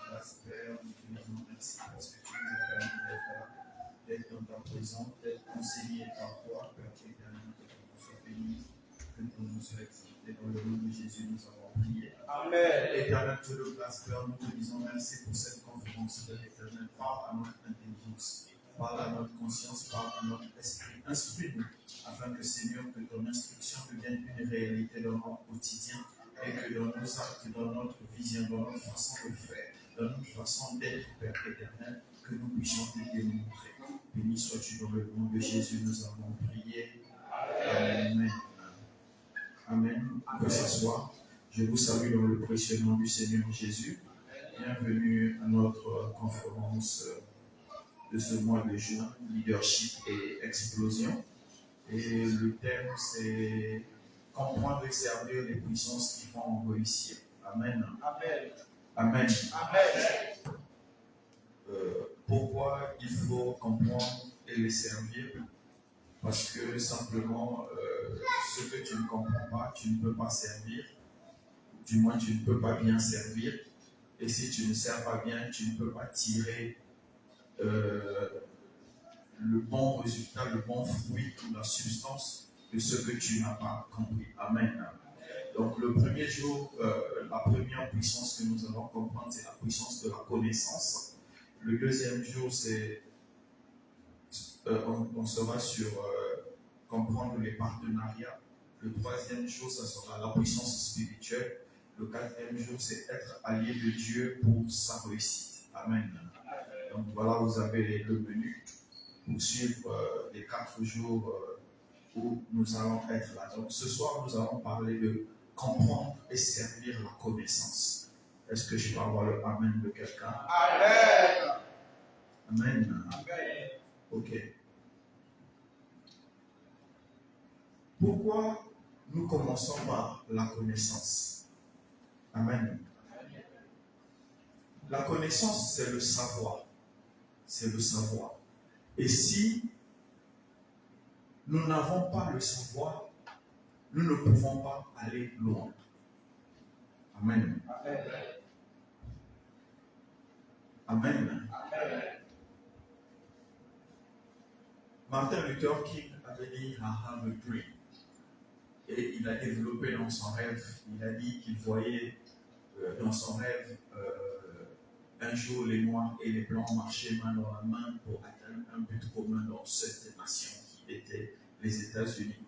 grâce, Père, nous te disons merci parce que tu nous as permis d'être là, d'être dans ta présence, d'être enseigné par toi, Père éternel, que ton nom soit béni, que ton nom soit exalté. Dans le nom de Jésus, nous avons prié. Amen. Éternel Dieu de grâce, Père, nous te disons merci pour cette conférence, Père éternel. Parle à notre intelligence, parle à notre conscience, parle à notre esprit. Instruis-nous, afin que, Seigneur, que ton instruction devienne une réalité dans notre quotidien et que dans nos actes, dans notre vision, dans notre façon de faire, dans notre façon d'être, Père éternel, que nous puissions te démontrer. Béni sois-tu dans le nom de Jésus, nous avons prié. Amen. Amen. On peut s'asseoir. Je vous salue dans le précieux nom du Seigneur Jésus. Bienvenue à notre conférence de ce mois de juin, leadership et explosion. Et le thème, c'est comprendre et servir les puissances qui font réussir. Amen. Amen. Amen. Amen. Pourquoi il faut comprendre et les servir? Parce que simplement, ce que tu ne comprends pas, tu ne peux pas servir. Du moins, tu ne peux pas bien servir. Et si tu ne sers pas bien, tu ne peux pas tirer le bon résultat, le bon fruit ou la substance de ce que tu n'as pas compris. Amen. Donc le premier jour, la première puissance que nous allons comprendre, c'est la puissance de la connaissance. Le deuxième jour, c'est on sera sur comprendre les partenariats. Le troisième jour, ça sera la puissance spirituelle. Le quatrième jour, c'est être allié de Dieu pour sa réussite. Amen. Donc voilà, vous avez le menu pour suivre les 4 jours où nous allons être là. Donc ce soir, nous allons parler de comprendre et servir la connaissance. Est-ce que je peux avoir le Amen de quelqu'un? Amen. Amen. Amen. Ok. Pourquoi nous commençons par la connaissance? Amen. La connaissance, c'est le savoir. C'est le savoir. Et si nous n'avons pas le savoir, nous ne pouvons pas aller loin. Amen. Amen. Amen. Amen. Martin Luther King avait dit « I have a dream ». Et il a développé dans son rêve, il a dit qu'il voyait dans son rêve un jour les Noirs et les Blancs marchaient main dans la main pour atteindre un but commun dans cette nation qui était les États-Unis.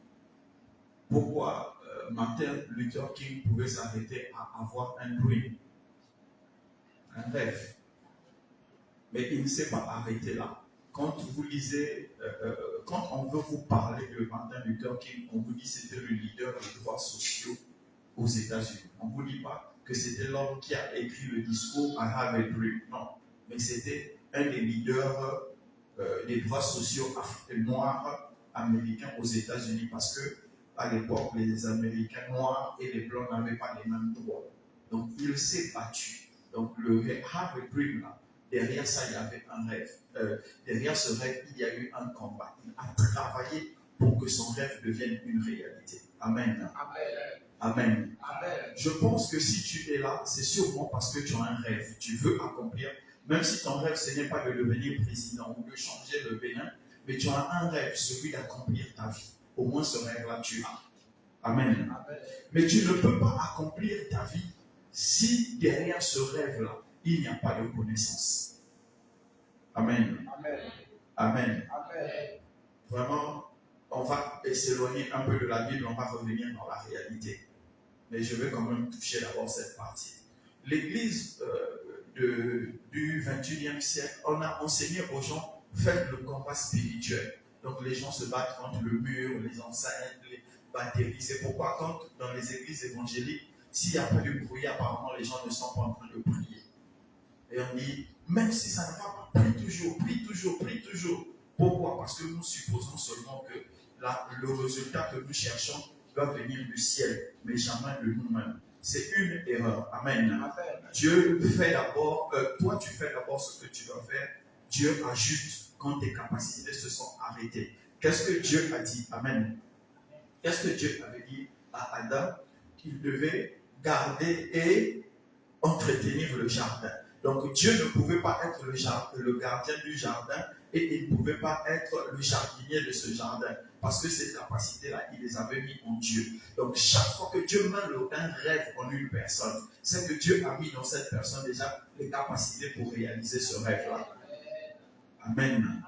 Pourquoi Martin Luther King pouvait s'arrêter à avoir un dream, un rêve? Mais il ne s'est pas arrêté là. Quand vous lisez, quand on veut vous parler de Martin Luther King, on vous dit que c'était le leader des droits sociaux aux États-Unis. On ne vous dit pas que c'était l'homme qui a écrit le discours I have a dream. Non, mais c'était un des leaders des droits sociaux noirs américains aux États-Unis parce que à l'époque, les Américains noirs et les Blancs n'avaient pas les mêmes droits. Donc, il s'est battu. Donc, le have a dream là, derrière ça, il y avait un rêve. Derrière ce rêve, il y a eu un combat. Il a travaillé pour que son rêve devienne une réalité. Amen. Amen. Amen. Amen. Je pense que si tu es là, c'est sûrement parce que tu as un rêve. Tu veux accomplir, même si ton rêve, ce n'est pas de devenir président ou de changer le Bénin, mais tu as un rêve, celui d'accomplir ta vie. Au moins ce rêve-là, tu as. Amen. Amen. Mais tu ne peux pas accomplir ta vie si derrière ce rêve-là, il n'y a pas de connaissance. Amen. Amen. Amen. Amen. Vraiment, on va s'éloigner un peu de la Bible, on va revenir dans la réalité. Mais je vais quand même toucher d'abord cette partie. L'Église du 21e siècle, on a enseigné aux gens, faites le combat spirituel. Donc les gens se battent contre le mur, les enceintes, les batteries. C'est pourquoi quand dans les églises évangéliques, s'il n'y a pas de bruit, apparemment les gens ne sont pas en train de prier. Et on dit, même si ça ne va pas, prie toujours, prie toujours, prie toujours. Pourquoi? Parce que nous supposons seulement que le résultat que nous cherchons doit venir du ciel, mais jamais de nous-mêmes. C'est une erreur. Amen. Amen. Dieu fait d'abord, toi tu fais d'abord ce que tu dois faire. Dieu ajoute quand tes capacités se sont arrêtées. Qu'est-ce que Dieu a dit? Amen. Qu'est-ce que Dieu avait dit à Adam? Qu'il devait garder et entretenir le jardin. Donc Dieu ne pouvait pas être le gardien du jardin et il ne pouvait pas être le jardinier de ce jardin. Parce que ces capacités-là, il les avait mis en Dieu. Donc chaque fois que Dieu met un rêve en une personne, c'est que Dieu a mis dans cette personne déjà les capacités pour réaliser ce rêve-là. Amen.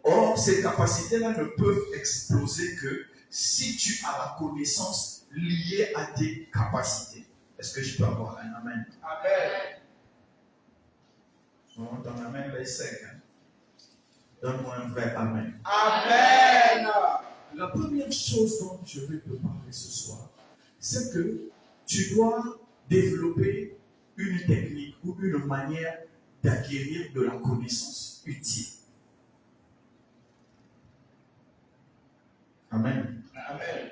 Or, ces capacités-là ne peuvent exploser que si tu as la connaissance liée à tes capacités. Est-ce que je peux avoir un amen? Amen. Ton amen est sec. Hein? Donne-moi un vrai amen. Amen. La première chose dont je vais te parler ce soir, c'est que tu dois développer une technique ou une manière d'acquérir de la connaissance utile. Amen. Amen.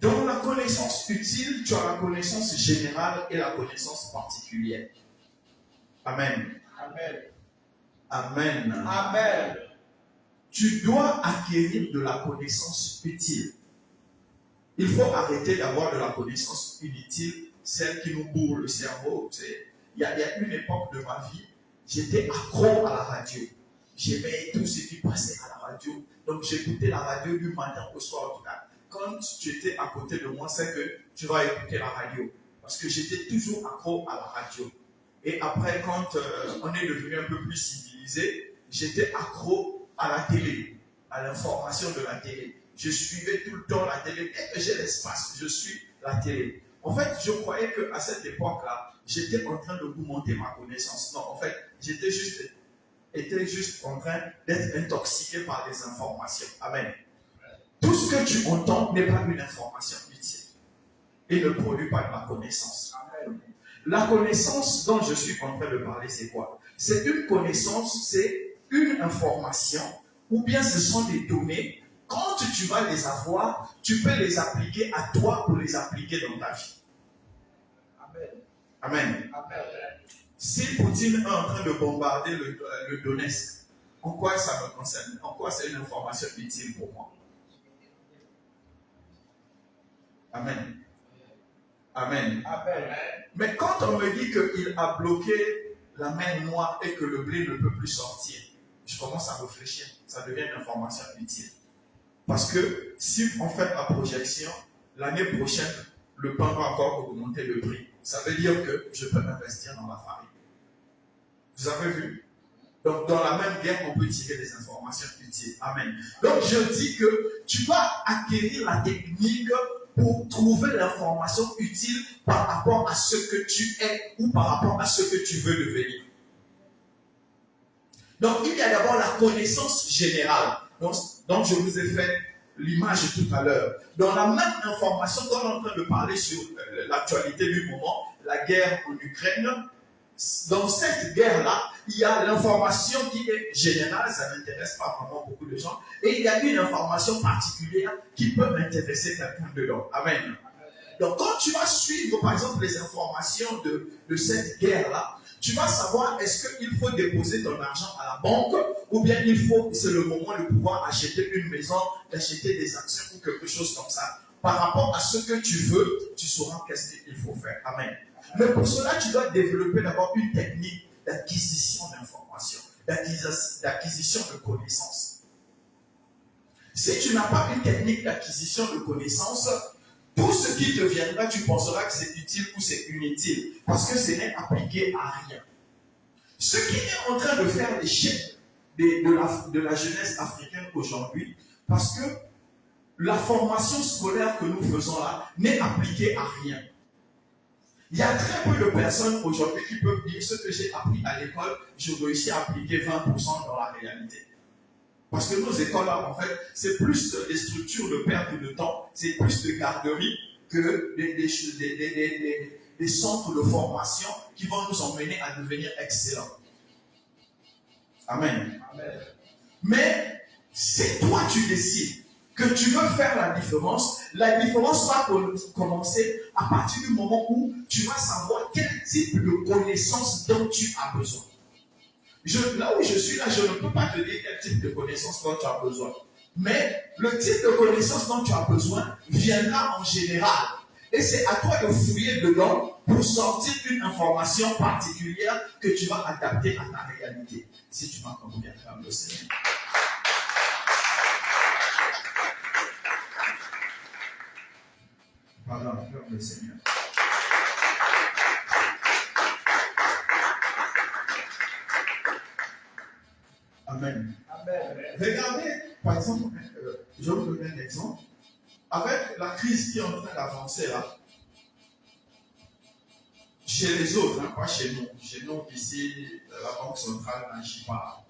Dans la connaissance utile, tu as la connaissance générale et la connaissance particulière. Amen. Amen. Amen. Amen. Tu dois acquérir de la connaissance utile. Il faut arrêter d'avoir de la connaissance inutile, celle qui nous bourre le cerveau. Il y a une époque de ma vie, j'étais accro à la radio. J'aimais tout ce qui passait à la radio. Donc j'écoutais la radio du matin au soir. En tout cas, quand tu étais à côté de moi, c'est que tu vas écouter la radio. Parce que j'étais toujours accro à la radio. Et après, quand on est devenu un peu plus civilisé, j'étais accro à la télé, à l'information de la télé. Je suivais tout le temps la télé. Dès que j'ai l'espace, je suis la télé. En fait, je croyais qu'à cette époque-là, j'étais en train d'augmenter ma connaissance. Non, en fait, j'étais juste en train d'être intoxiqué par des informations. Amen. Tout ce que tu entends n'est pas une information utile. Il ne produit pas de la connaissance. Amen. La connaissance dont je suis en train de parler, c'est quoi? C'est une connaissance, c'est une information, ou bien ce sont des données. Quand tu vas les avoir, tu peux les appliquer à toi pour les appliquer dans ta vie. Amen. Amen. Amen. Si Poutine est en train de bombarder le Donetsk, en quoi ça me concerne? En quoi c'est une information utile pour moi? Amen. Amen. Amen. Mais quand on me dit qu'il a bloqué la mer Noire et que le blé ne peut plus sortir, je commence à réfléchir. Ça devient une information utile. Parce que si on fait la projection, l'année prochaine, le pain va encore augmenter le prix. Ça veut dire que je peux investir dans la farine. Vous avez vu? Donc, dans la même guerre, on peut tirer des informations utiles. Amen. Donc, je dis que tu vas acquérir la technique pour trouver l'information utile par rapport à ce que tu es ou par rapport à ce que tu veux devenir. Donc, il y a d'abord la connaissance générale. Donc, je vous ai fait l'image tout à l'heure. Dans la même information dont on est en train de parler sur l'actualité du moment, la guerre en Ukraine, dans cette guerre-là, il y a l'information qui est générale, ça n'intéresse pas vraiment beaucoup de gens, et il y a une information particulière qui peut intéresser quelqu'un dedans. Amen. Donc quand tu vas suivre par exemple les informations de cette guerre-là, tu vas savoir est-ce qu'il faut déposer ton argent à la banque ou bien c'est le moment de pouvoir acheter une maison, d'acheter des actions ou quelque chose comme ça. Par rapport à ce que tu veux, tu sauras qu'est-ce qu'il faut faire. Amen. Mais pour cela, tu dois développer d'abord une technique d'acquisition d'informations, d'acquisition de connaissances. Si tu n'as pas une technique d'acquisition de connaissances, tout ce qui te viendra, tu penseras que c'est utile ou c'est inutile, parce que ce n'est appliqué à rien. Ce qui est en train de faire l'échec de la jeunesse africaine aujourd'hui, parce que la formation scolaire que nous faisons là n'est appliquée à rien. Il y a très peu de personnes aujourd'hui qui peuvent dire ce que j'ai appris à l'école, je réussis à appliquer 20% dans la réalité. Parce que nos écoles là, en fait, c'est plus des structures de perte de temps, c'est plus de garderies que des centres de formation qui vont nous emmener à devenir excellents. Amen. Amen. Mais si toi tu décides que tu veux faire la différence va commencer à partir du moment où tu vas savoir quel type de connaissances dont tu as besoin. Là où je suis là, je ne peux pas te dire quel type de connaissances dont tu as besoin. Mais le type de connaissances dont tu as besoin viendra en général. Et c'est à toi de fouiller dedans pour sortir une information particulière que tu vas adapter à ta réalité. Si tu m'as compris, acclame le Seigneur. Pardon, acclame le Seigneur. Amen. Amen. Regardez, par exemple, je vais vous donner un exemple. Avec la crise qui est en train d'avancer là, chez les autres, pas chez nous. Chez nous, ici, la Banque centrale n'agit pas.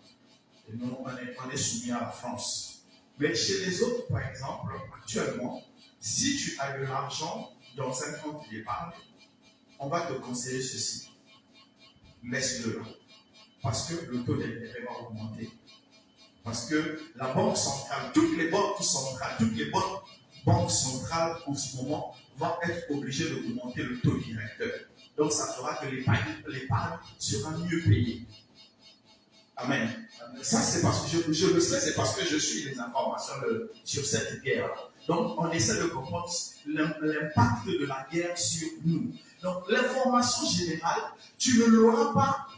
Et nous, on est soumis à la France. Mais chez les autres, par exemple, actuellement, si tu as de l'argent dans un compte d'épargne, on va te conseiller ceci. Laisse-le là. Parce que le taux d'intérêt va augmenter. Parce que la Banque centrale, toutes les banques centrales en ce moment vont être obligées d'augmenter le taux directeur. Donc ça fera que l'épargne sera mieux payée. Amen. Ça c'est parce que je le sais, c'est parce que je suis les informations sur cette guerre. Donc on essaie de comprendre l'impact de la guerre sur nous. Donc l'information générale, tu ne l'auras pas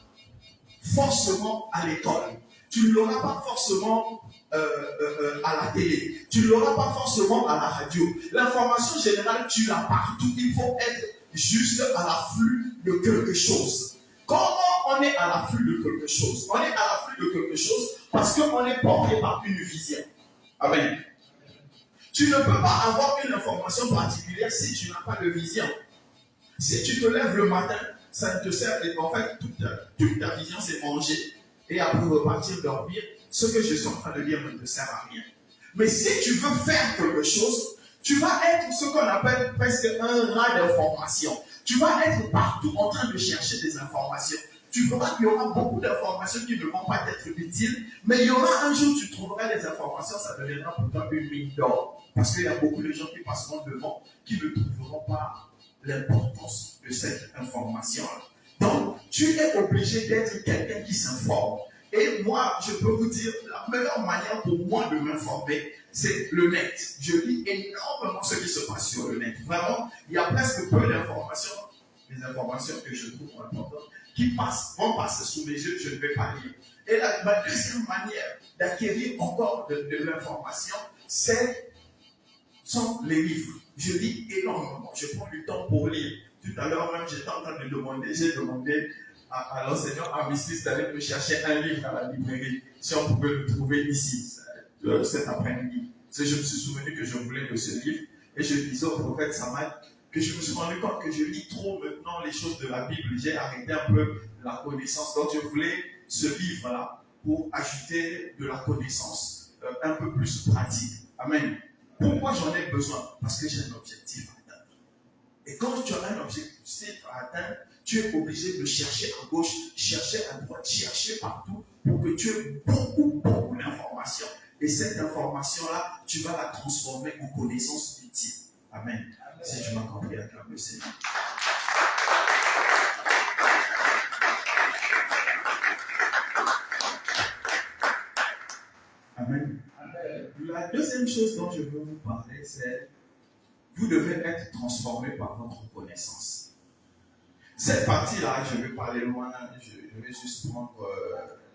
forcément à l'école. Tu ne l'auras pas forcément à la télé. Tu ne l'auras pas forcément à la radio. L'information générale, tu l'as partout. Il faut être juste à l'afflux de quelque chose. Comment on est à l'afflux de quelque chose? On est à l'afflux de quelque chose parce qu'on est porté par une vision. Amen. Tu ne peux pas avoir une information particulière si tu n'as pas de vision. Si tu te lèves le matin, ça ne te sert. En fait, toute ta vision, c'est manger. Et après repartir dormir, ce que je suis en train de dire ne te sert à rien. Mais si tu veux faire quelque chose, tu vas être ce qu'on appelle presque un rat d'informations. Tu vas être partout en train de chercher des informations. Tu verras qu'il y aura beaucoup d'informations qui ne vont pas être utiles, mais il y aura un jour où tu trouveras des informations, ça deviendra pour toi une mine d'or. Parce qu'il y a beaucoup de gens qui passeront devant, qui ne trouveront pas l'importance de cette information-là. Donc, tu es obligé d'être quelqu'un qui s'informe. Et moi, je peux vous dire, la meilleure manière pour moi de m'informer, c'est le net. Je lis énormément ce qui se passe sur le net. Vraiment, il y a presque peu d'informations, des informations que je trouve importantes, qui vont passer sous mes yeux, je ne vais pas lire. Et ma deuxième manière d'acquérir encore de l'information, sont les livres. Je lis énormément, je prends du temps pour lire. Tout à l'heure même, j'étais en train de demander, j'ai demandé à l'enseignant Amicis d'aller me chercher un livre à la librairie, si on pouvait le trouver ici, cet après-midi. Je me suis souvenu que je voulais de ce livre, et je disais au prophète Samuel que je me suis rendu compte que je lis trop maintenant les choses de la Bible. J'ai arrêté un peu la connaissance, donc je voulais ce livre-là pour ajouter de la connaissance un peu plus pratique. Amen. Pourquoi j'en ai besoin? Parce que j'ai un objectif à atteindre. Et quand tu as un objectif à atteindre, tu es obligé de chercher à gauche, chercher à droite, chercher partout pour que tu aies beaucoup d'informations. Et cette information-là, tu vas la transformer en connaissance utile. Amen. Amen. Si tu m'as compris, acclame le Seigneur. Amen. Amen. La deuxième chose dont je veux vous parler, c'est vous devez être transformé par votre connaissance. Cette partie-là, je vais parler loin, je vais juste prendre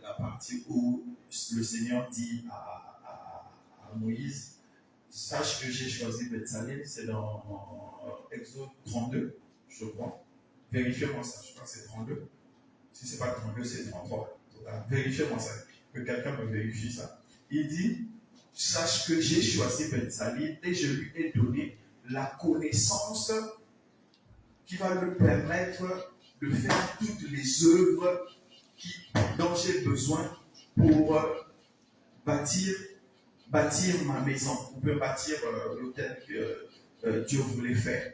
la partie où le Seigneur dit à Moïse, sache que j'ai choisi Bethsalim, c'est dans Exode 32, je crois. Vérifiez-moi ça, je crois que c'est 32. Si ce n'est pas 32, c'est 33. Vérifiez-moi ça, que quelqu'un me vérifie ça. Il dit, sache que j'ai choisi Bethsalim et je lui ai donné la connaissance qui va lui permettre de faire toutes les œuvres dont j'ai besoin pour bâtir ma maison, ou peut bâtir l'hôtel que Dieu voulait faire.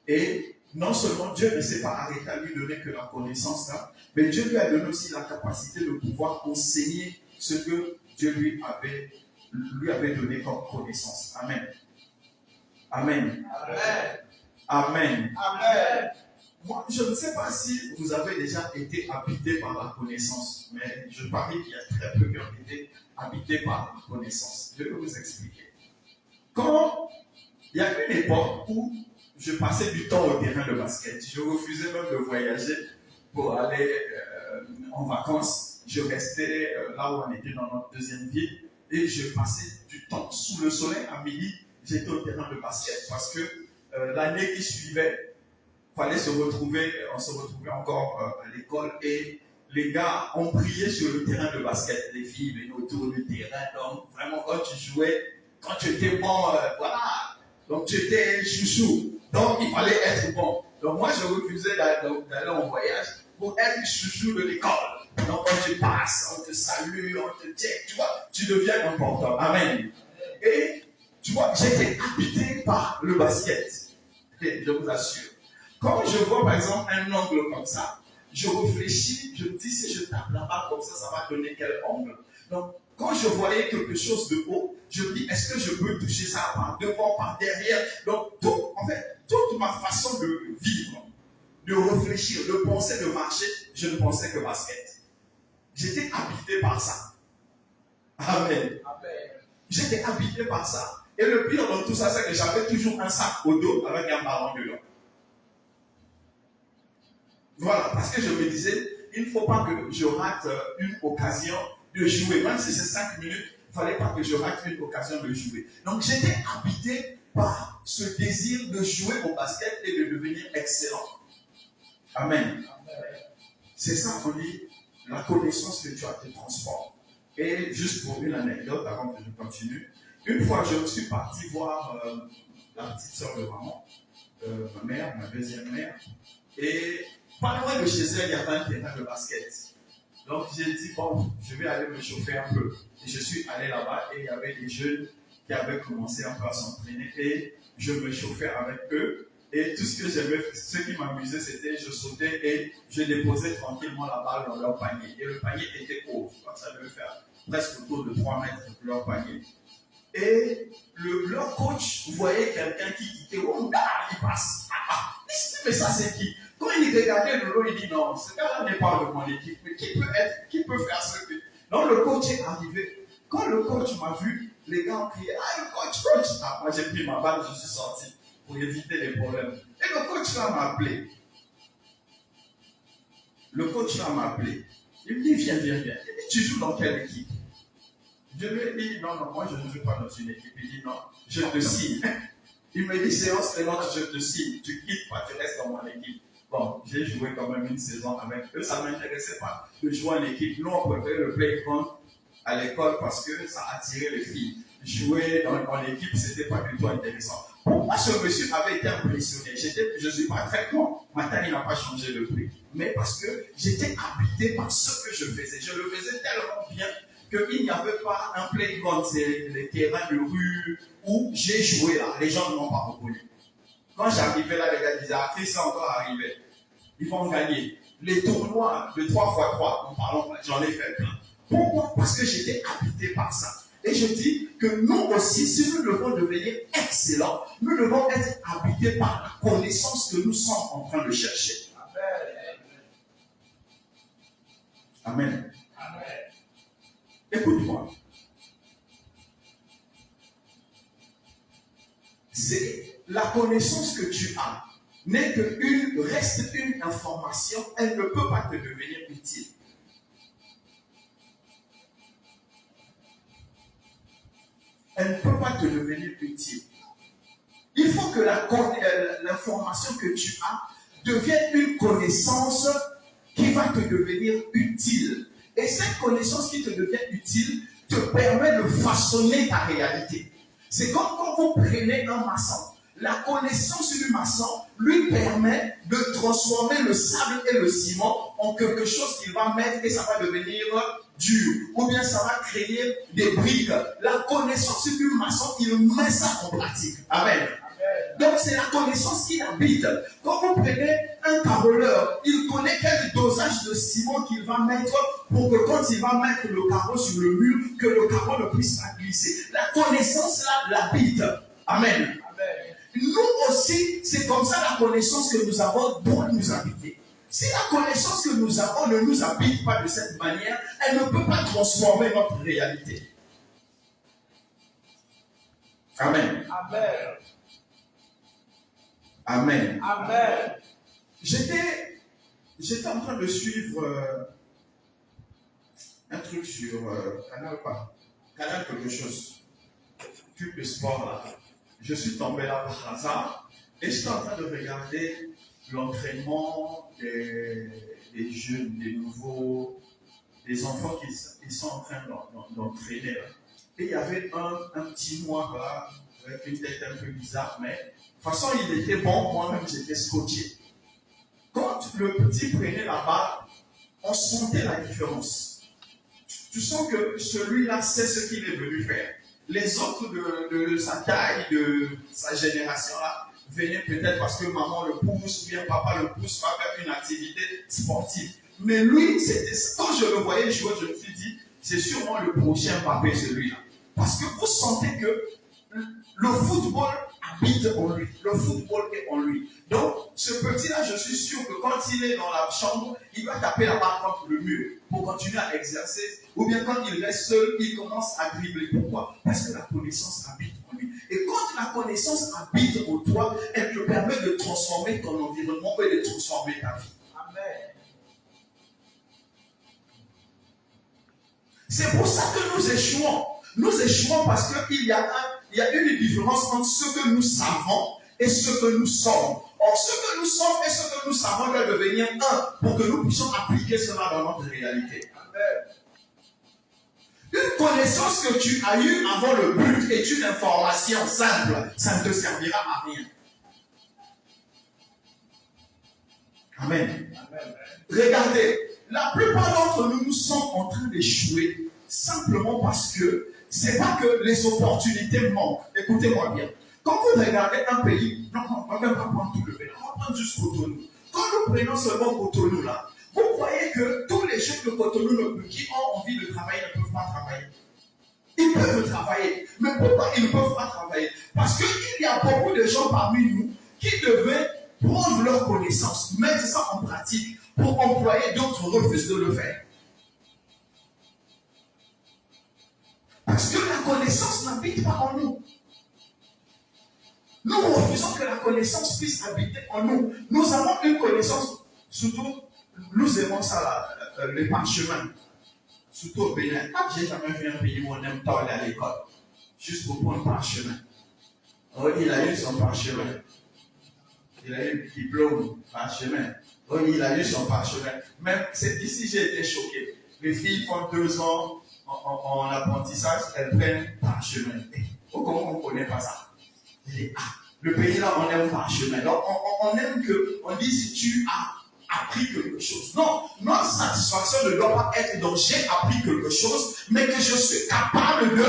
Et non seulement Dieu ne s'est pas arrêté à lui donner que la connaissance là, mais Dieu lui a donné aussi la capacité de pouvoir enseigner ce que Dieu lui avait donné comme connaissance. Amen. Amen. Amen. Amen. Amen. Moi, je ne sais pas si vous avez déjà été habité par la connaissance, mais je parie qu'il y a très peu qui ont été habités par la connaissance. Je vais vous expliquer. Quand il y a une époque où je passais du temps au terrain de basket. Je refusais même de voyager pour aller en vacances. Je restais là où on était dans notre deuxième ville et je passais du temps sous le soleil à midi. J'étais au terrain de basket parce que l'année qui suivait, fallait se retrouver, on se retrouvait encore à l'école et les gars ont prié sur le terrain de basket. Les filles venaient autour du terrain. Donc vraiment quand tu jouais, quand tu étais bon, voilà. Donc tu étais chouchou. Donc il fallait être bon. Donc moi je refusais d'aller en voyage pour être chouchou de l'école. Donc quand tu passes, on te salue, on te check, tu vois, tu deviens important. Amen. Et tu vois, j'étais habité par le basket. Et je vous assure. Quand je vois par exemple un angle comme ça, je réfléchis, je me dis si je tape là-bas comme ça va donner quel angle. Donc quand je voyais quelque chose de haut, je me dis est-ce que je peux toucher ça par devant, par derrière. Donc toute ma façon de vivre, de réfléchir, de penser, de marcher, je ne pensais que basket. J'étais habité par ça. Amen. J'étais habité par ça. Et le pire dans tout ça, c'est que j'avais toujours un sac au dos avec un ballon dedans. Voilà, parce que je me disais, il ne faut pas que je rate une occasion de jouer. Même si c'est 5 minutes, il ne fallait pas que je rate une occasion de jouer. Donc j'étais habité par ce désir de jouer au basket et de devenir excellent. Amen. C'est ça qu'on dit, la connaissance que tu as te transforme. Et juste pour une anecdote, avant que je continue, une fois je suis parti voir la petite soeur de maman, ma mère, ma deuxième mère, et pas loin de chez elle, il y avait un terrain de basket. Donc j'ai dit, bon, je vais aller me chauffer un peu. Et je suis allé là-bas et il y avait des jeunes qui avaient commencé un peu à s'entraîner et je me chauffais avec eux. Et tout ce que j'aimais, ce qui m'amusait, c'était je sautais et je déposais tranquillement la balle dans leur panier. Et le panier était haut, je crois que ça devait faire presque autour de 3 mètres leur panier. Et leur coach voyait quelqu'un qui quittait, oh, il passe. Mais ça c'est qui? Quand il regardait le lot, il dit non, ce gars-là n'est pas de mon équipe, mais qui peut faire ce que. Donc le coach est arrivé. Quand le coach m'a vu, les gars ont crié, ah le coach. Ah, moi j'ai pris ma balle, je suis sorti pour éviter les problèmes. Et le coach là m'a appelé. Le coach là m'a appelé. Il me dit, viens. Il dit, tu joues dans quelle équipe? Je lui ai dit, non, moi je ne joue pas dans une équipe. Il dit, non, je te signe. Il me dit, séance tenante, je te signe. Tu quittes pas, tu restes dans mon équipe. Bon, j'ai joué quand même une saison avec eux. Ça ne m'intéressait pas de jouer en équipe. Nous, on préférait le playground à l'école parce que ça attirait les filles. Jouer en équipe, ce n'était pas du tout intéressant. Pour moi, ce monsieur avait été impressionné. Je ne suis pas très con. Ma taille n'a pas changé de prix. Mais parce que j'étais habité par ce que je faisais. Je le faisais tellement bien qu'il n'y avait pas un playground, c'est les terrains de rue où j'ai joué là. Les gens ne m'ont pas reconnu. Quand j'arrivais là, les gars disaient, ah, Chris est encore arrivé. Ils vont gagner. Les tournois de 3x3, j'en ai fait plein. Pourquoi? Parce que j'étais habité par ça. Et je dis que nous aussi, si nous devons devenir excellents, nous devons être habités par la connaissance que nous sommes en train de chercher. Amen. Écoute-moi. C'est la connaissance que tu as n'est reste une information, elle ne peut pas te devenir utile. Elle ne peut pas te devenir utile. Il faut que l'information que tu as devienne une connaissance qui va te devenir utile. Et cette connaissance qui te devient utile te permet de façonner ta réalité. C'est comme quand vous prenez un maçon. La connaissance du maçon lui permet de transformer le sable et le ciment en quelque chose qu'il va mettre et ça va devenir dur. Ou bien ça va créer des briques. La connaissance du maçon, il met ça en pratique. Amen. Donc c'est la connaissance qui habite. Quand vous prenez un carreleur, il connaît quel dosage de ciment qu'il va mettre pour que quand il va mettre le carreau sur le mur, que le carreau ne puisse pas glisser. La connaissance là l'habite. Amen. Nous aussi, c'est comme ça la connaissance que nous avons doit nous habiter. Si la connaissance que nous avons ne nous habite pas de cette manière, elle ne peut pas transformer notre réalité. Amen. Amen. Amen. J'étais en train de suivre un truc sur Canal quelque chose. Pub de sport là. Je suis tombé là par hasard et j'étais en train de regarder l'entraînement des jeunes, des nouveaux, des enfants qui sont en train d'entraîner. Et il y avait un petit noir là, avec une tête un peu bizarre, mais de toute façon il était bon, moi-même j'étais scotché. Quand le petit prenait la balle, on sentait la différence. Tu sens que celui-là sait ce qu'il est venu faire. Les autres de sa taille, de sa génération-là, venaient peut-être parce que maman le pousse ou bien papa le pousse à faire une activité sportive. Mais lui, quand je le voyais jouer, je me suis dit, c'est sûrement le prochain Mbappé, celui-là. Parce que vous sentez que le football habite en lui. Le football est en lui. Donc, ce petit-là, je suis sûr que quand il est dans la chambre, il va taper la balle contre le mur pour continuer à exercer. Ou bien quand il reste seul, il commence à dribbler. Pourquoi? Parce que la connaissance habite en lui. Et quand la connaissance habite en toi, elle te permet de transformer ton environnement et de transformer ta vie. Amen. C'est pour ça que nous échouons. Nous échouons parce qu'il y a une différence entre ce que nous savons et ce que nous sommes. Or, ce que nous sommes et ce que nous savons doit devenir un pour que nous puissions appliquer cela dans notre réalité. Une connaissance que tu as eue avant le but est une information simple. Ça ne te servira à rien. Amen. Amen. Regardez, la plupart d'entre nous, nous sommes en train d'échouer simplement parce que c'est pas que les opportunités manquent. Écoutez-moi bien. Quand vous regardez un pays, non, on ne va même pas prendre tout le pays, on va prendre juste Cotonou. Quand nous prenons seulement Cotonou là, vous croyez que tous les jeunes de Cotonou qui ont envie de travailler ne peuvent pas travailler? Ils peuvent travailler. Mais pourquoi ils ne peuvent pas travailler? Parce qu'il y a beaucoup de gens parmi nous qui devaient prendre leurs connaissances, mettre ça en pratique pour employer, d'autres refusent de le faire. Parce que la connaissance n'habite pas en nous. Nous refusons que la connaissance puisse habiter en nous. Nous avons une connaissance, surtout, nous aimons ça, là, les parchemins. Surtout au Bénin. J'ai jamais vu un pays où on aime pas aller à l'école. Juste pour prendre un parchemin. Oh, il a eu son parchemin. Il a eu le diplôme, parchemin. Oh, il a eu son parchemin. Même, c'est ici j'ai été choqué. Les filles font 2 ans en apprentissage, elles prennent parchemin. Oh, comment on ne connaît pas ça? Le pays là, on aime parchemin. Donc, on aime qu'on dise si tu as appris quelque chose. Non, notre satisfaction ne doit pas être donc j'ai appris quelque chose, mais que je suis capable de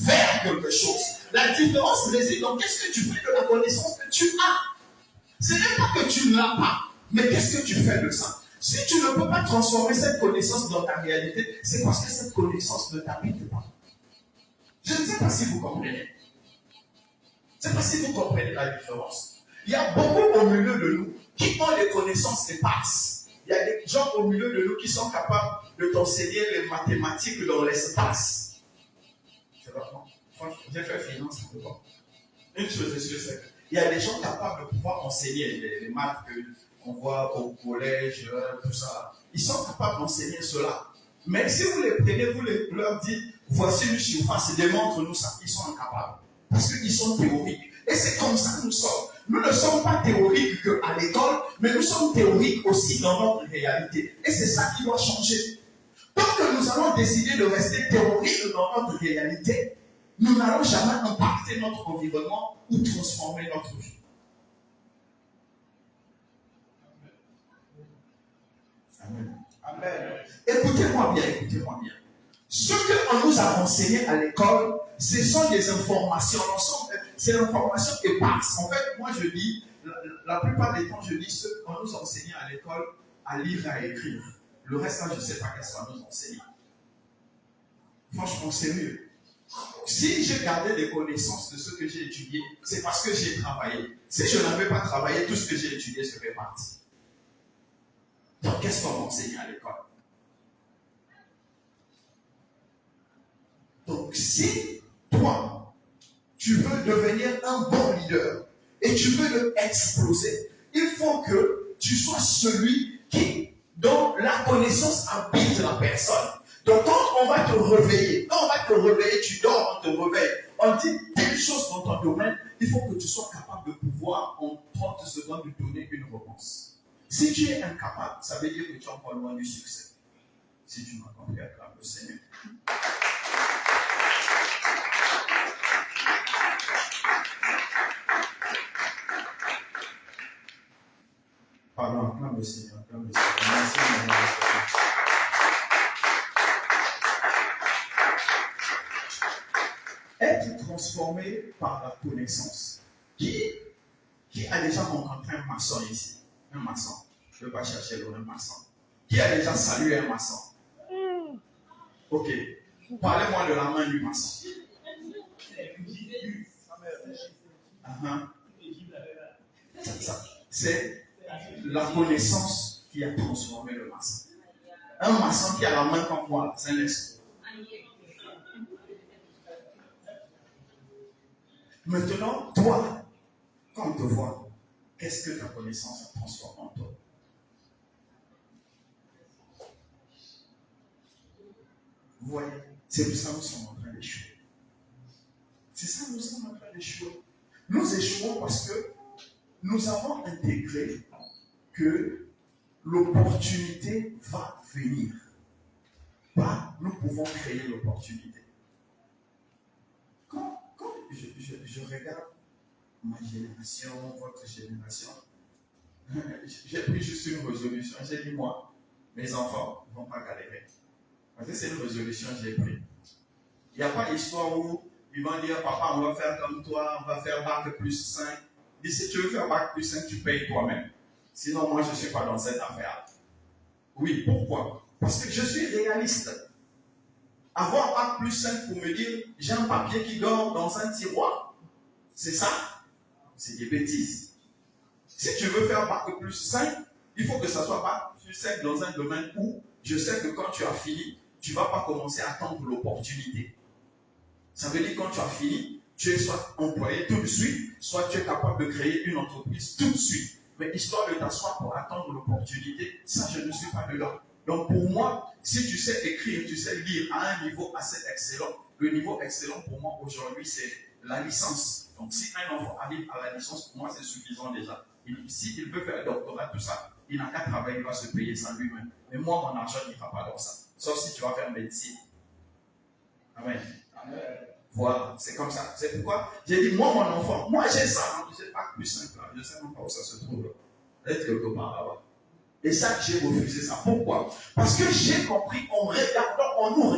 faire quelque chose. La différence réside dans qu'est-ce que tu fais de la connaissance que tu as. Ce n'est pas que tu ne l'as pas, mais qu'est-ce que tu fais de ça? Si tu ne peux pas transformer cette connaissance dans ta réalité, c'est parce que cette connaissance ne t'habite pas. Je ne sais pas si vous comprenez. Je ne sais pas si vous comprenez la différence. Il y a beaucoup au milieu de nous qui ont des connaissances éparses. Il y a des gens au milieu de nous qui sont capables de t'enseigner les mathématiques dans l'espace. C'est vraiment. Franchement, j'ai fait finance, c'est bon. Une chose est sûre, c'est qu'il y a des gens capables de pouvoir enseigner les maths qu'on voit au collège, tout ça. Ils sont capables d'enseigner cela. Mais si vous les prenez, vous leur dites, voici une surface, démontre-nous ça. Ils sont incapables. Parce qu'ils sont théoriques. Et c'est comme ça que nous sommes. Nous ne sommes pas théoriques qu'à l'école, mais nous sommes théoriques aussi dans notre réalité. Et c'est ça qui doit changer. Tant que nous allons décider de rester théoriques dans notre réalité, nous n'allons jamais impacter notre environnement ou transformer notre vie. Amen. Amen. Écoutez-moi bien, écoutez-moi bien. Ce qu'on nous a enseigné à l'école, ce sont des informations. C'est l'information éparse. En fait, moi je dis, la plupart des temps, je dis ce qu'on nous a enseigné à l'école, à lire et à écrire. Le reste, là, je ne sais pas qu'est-ce qu'on nous enseigne. Franchement, c'est mieux. Si j'ai gardé des connaissances de ce que j'ai étudié, c'est parce que j'ai travaillé. Si je n'avais pas travaillé, tout ce que j'ai étudié serait parti. Donc, qu'est-ce qu'on m'a enseigné à l'école? Donc, si toi, tu veux devenir un bon leader, et tu veux le exploser, il faut que tu sois celui dont la connaissance habite la personne. Donc quand on va te réveiller, tu dors, on te réveille, on dit telle chose dans ton domaine, il faut que tu sois capable de pouvoir en 30 secondes de donner une réponse. Si tu es incapable, ça veut dire que tu es encore loin du succès. Si tu m'as compris, acclame le Seigneur. Pardon, acclame le Seigneur, acclame le Seigneur. Merci, être transformé par la connaissance. Qui a déjà rencontré un maçon ici? Un maçon. Je ne veux pas chercher le nom maçon. Qui a déjà salué un maçon? Ok. Parlez-moi de la main du maçon. C'est la connaissance qui a transformé le maçon. Un maçon qui a la main comme moi, c'est un esprit. Maintenant, toi, quand on te voit, qu'est-ce que ta connaissance a transformé en toi? Vous voyez, c'est pour ça que nous sommes en train d'échouer. C'est ça que nous sommes en train d'échouer. Nous échouons parce que nous avons intégré que l'opportunité va venir. Pas, nous pouvons créer l'opportunité. Quand je regarde ma génération, votre génération, j'ai pris juste une résolution. J'ai dit, moi, mes enfants ne vont pas galérer. Parce que c'est une résolution que j'ai prise. Il n'y a pas d'histoire où ils vont dire, papa, on va faire comme toi, on va faire bac plus 5. Et si tu veux faire bac plus 5, tu payes toi-même. Sinon, moi, je ne suis pas dans cette affaire. Oui, pourquoi? Parce que je suis réaliste. Avoir bac plus 5 pour me dire, j'ai un papier qui dort dans un tiroir, c'est ça? C'est des bêtises. Si tu veux faire bac plus 5, il faut que ça soit bac plus 5 dans un domaine où je sais que quand tu as fini, tu ne vas pas commencer à attendre l'opportunité. Ça veut dire que quand tu as fini, tu es soit employé tout de suite, soit tu es capable de créer une entreprise tout de suite. Mais histoire de t'asseoir pour attendre l'opportunité, ça je ne suis pas dedans. Donc pour moi, si tu sais écrire, tu sais lire à un niveau assez excellent, le niveau excellent pour moi aujourd'hui c'est la licence. Donc si un enfant arrive à la licence, pour moi c'est suffisant déjà. S'il veut faire un doctorat, tout ça, il n'a qu'à travailler, il va se payer ça lui-même. Mais moi, mon argent n'ira pas dans ça. Sauf si tu vas faire médecine. Amen. Amen. Voilà, c'est comme ça. C'est pourquoi j'ai dit, moi, mon enfant, moi j'ai ça, je n'ai pas plus simple là. Je ne sais même pas où ça se trouve. Peut-être quelque part là-bas. Et ça, j'ai refusé ça. Pourquoi? Parce que j'ai compris, nous regardons, vous